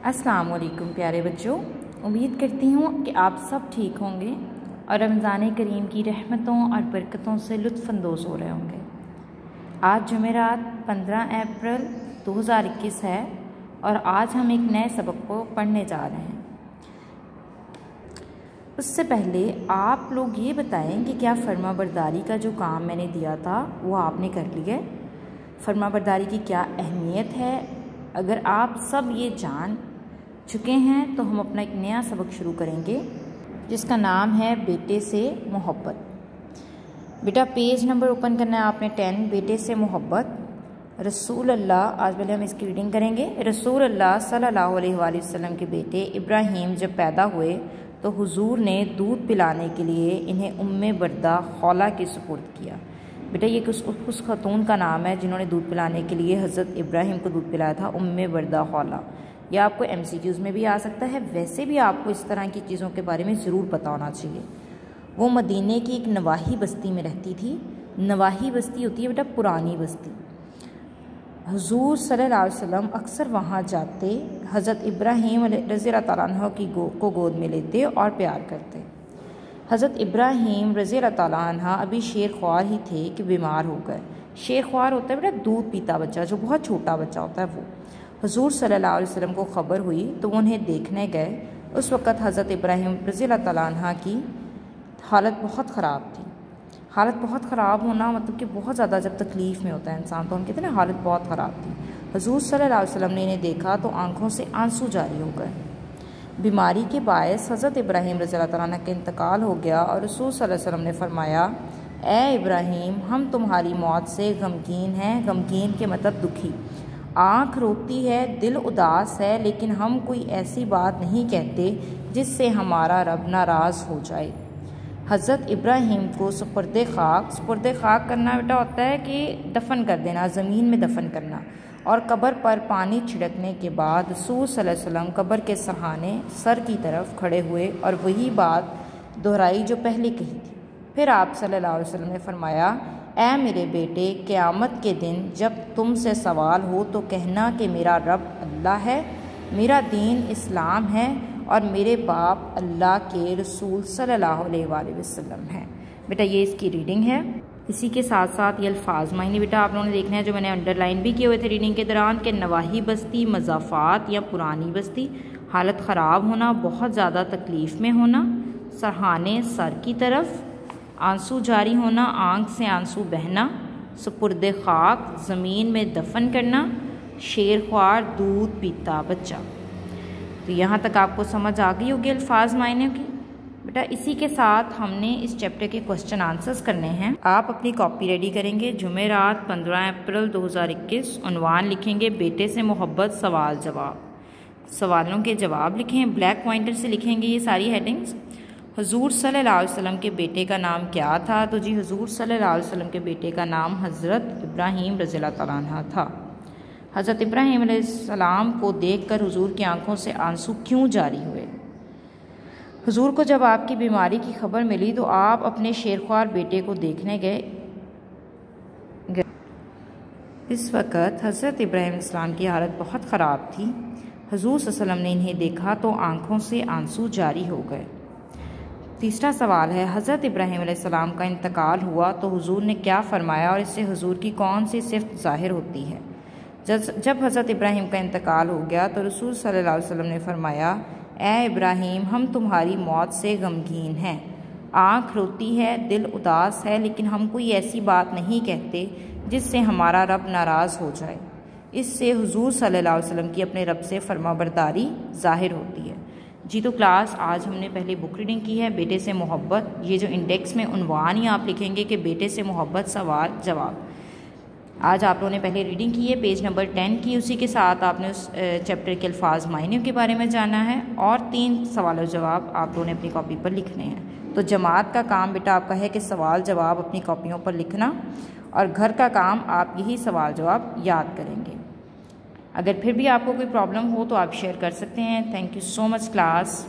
अस्सलाम वालेकुम प्यारे बच्चों, उम्मीद करती हूँ कि आप सब ठीक होंगे और रमज़ान करीम की रहमतों और बरकतों से लुत्फ़अंदोज़ हो रहे होंगे। आज जुमेरात 15 अप्रैल 2021 है और आज हम एक नए सबक को पढ़ने जा रहे हैं। उससे पहले आप लोग ये बताएं कि क्या फर्माबरदारी का जो काम मैंने दिया था वो आपने कर लिया है? फर्माबरदारी की क्या अहमियत है? अगर आप सब ये जान चुके हैं तो हम अपना एक नया सबक शुरू करेंगे जिसका नाम है बेटे से मोहब्बत। बेटा पेज नंबर ओपन करना है आपने 10, बेटे से मोहब्बत। रसूल अल्लाह, आज पहले हम इसकी रीडिंग करेंगे। रसूल अल्लाह सल्लल्लाहु अलैहि वसल्लम के बेटे इब्राहीम जब पैदा हुए तो हुजूर ने दूध पिलाने के लिए इन्हें उम्मे बरदा खौला के सुपुर्द किया। बेटा ये उस खतून का नाम है जिन्होंने दूध पिलाने के लिए हज़रत इब्राहीम को दूध पिलाया था, उम्मे बरदा खौला। यह आपको MCQs में भी आ सकता है। वैसे भी आपको इस तरह की चीज़ों के बारे में ज़रूर पता होना चाहिए। वो मदीने की एक नवाही बस्ती में रहती थी। नवाही बस्ती होती है बेटा पुरानी बस्ती। हुजूर सल्लल्लाहु अलैहि वसल्लम अक्सर वहाँ जाते, हज़रत इब्राहीम रज़ी अल्लाह तआला अन्हु को गोद में लेते और प्यार करते। हज़रत इब्राहीम रज़ी अल्लाह तआला अन्हु अभी शेर ख्वार ही थे कि बीमार हो गए। शेर ख्वार होता है बेटा दूध पीता बच्चा, जो बहुत छोटा बच्चा होता है वो। हुजूर सल्लल्लाहु अलैहि वसल्लम को ख़बर हुई तो वो उन्हें देखने गए। उस वक़्त हज़रत इब्राहीम रज़ी अल्लाह तआला अन्हु की हालत बहुत ख़राब थी। हालत बहुत ख़राब होना मतलब कि बहुत ज़्यादा जब तकलीफ़ में होता है इंसान तो हम कहते हैं ना हालत बहुत ख़राब थी। हुजूर सल्लल्लाहु अलैहि वसल्लम ने इन्हें देखा तो आंखों से आंसू जारी हो गए। बीमारी के बायस हज़रत इब्राहीम रज़ी अल्लाह तआला अन्हु का इंतकाल हो गया और रसूल सल्लल्लाहु अलैहि वसल्लम ने फरमाया, ए इब्राहीम, हम तुम्हारी मौत से गमगीन हैं। गमगीन के मतलब दुखी। आँख रोती है, दिल उदास है, लेकिन हम कोई ऐसी बात नहीं कहते जिससे हमारा रब नाराज़ हो जाए। हज़रत इब्राहीम को सुपुर्दे खाक करना बेटा होता है कि दफन कर देना, ज़मीन में दफन करना। और कब्र पर पानी छिड़कने के बाद रसूल सल्लल्लाहु अलैहि वसल्लम कब्र के सहाने सर की तरफ खड़े हुए और वही बात दोहराई जो पहले कही थी। फिर आप सल्लल्लाहु अलैहि वसल्लम ने फरमाया, ऐ मेरे बेटे, क़यामत के दिन जब तुमसे सवाल हो तो कहना कि मेरा रब अल्लाह है, मेरा दीन इस्लाम है और मेरे बाप अल्लाह के रसूल सल्लल्लाहु अलैहि वसल्लम हैं। बेटा ये इसकी रीडिंग है। इसी के साथ साथ ये अल्फाज मायने बेटा आप लोगों ने देखना है जो मैंने अंडरलाइन भी किए हुए थे रीडिंग के दौरान कि नवाही बस्ती, मज़ाफ़ात या पुरानी बस्ती, हालत ख़राब होना, बहुत ज़्यादा तकलीफ़ में होना, सरहाने सर की तरफ, आंसू जारी होना, आँख से आंसू बहना, सुपुर्दे खाक, ज़मीन में दफन करना, शेर ख्वार, दूध पीता बच्चा। तो यहाँ तक आपको समझ आ गई होगी अल्फाज मायने की। बेटा इसी के साथ हमने इस चैप्टर के क्वेश्चन आंसर्स करने हैं। आप अपनी कॉपी रेडी करेंगे। जुमेरात 15 अप्रैल 2021। उन्वान लिखेंगे बेटे से मोहब्बत, सवाल जवाब। सवालों के जवाब लिखें, ब्लैक पॉइंटर से लिखेंगे ये सारी हेडिंग्स। हुजूर सल्लल्लाहु अलैहि वसल्लम के बेटे का नाम क्या था? तो जी हुजूर सल्लल्लाहु अलैहि वसल्लम के बेटे का नाम हज़रत इब्राहीम रज़ी अल्लाह तआला अन्हु था। हज़रत इब्राहीम अलैहिस्सलाम को देखकर हुजूर की आंखों से आंसू क्यों जारी हुए? हुजूर को जब आपकी बीमारी की खबर मिली तो आप अपने शेरख्वार बेटे को देखने गए। इस वक़्त हज़रत इब्राहीम अलैहिस्सलाम की हालत बहुत ख़राब थी। हुजूर सल्लल्लाहु अलैहि वसल्लम ने इन्हें देखा तो आंखों से आंसू जारी हो गए। तीसरा सवाल है, हज़रत इब्राहीम अलैहिस्सलाम का इंतकाल हुआ तो हुजूर ने क्या फ़रमाया और इससे हुजूर की कौन सी सिफ़त ज़ाहिर होती है? जब हज़रत इब्राहीम का इंतकाल हो गया तो रसूल सल्लल्लाहु अलैहि वसल्लम ने फरमाया, ए इब्राहीम, हम तुम्हारी मौत से गमगीन हैं। आँख रोती है, दिल उदास है, लेकिन हम कोई ऐसी बात नहीं कहते जिससे हमारा रब नाराज़ हो जाए। इससे हुजूर सल्लल्लाहु अलैहि वसल्लम की अपने रब से फरमाबरदारी ज़ाहिर होती है। जी तो क्लास आज हमने पहले बुक रीडिंग की है बेटे से मोहब्बत। ये जो इंडेक्स में उन्वान ही आप लिखेंगे कि बेटे से मोहब्बत, सवाल जवाब। आज आप लोगों ने पहले रीडिंग की है पेज नंबर 10 की। उसी के साथ आपने उस चैप्टर के अल्फाज मायने के बारे में जाना है और 3 सवाल जवाब आप लोगों ने अपनी कॉपी पर लिखने हैं। तो जमात का काम बेटा आपका है कि सवाल जवाब अपनी कॉपियों पर लिखना और घर का काम आप यही सवाल जवाब याद करेंगे। अगर फिर भी आपको कोई प्रॉब्लम हो तो आप शेयर कर सकते हैं। Thank you so much class.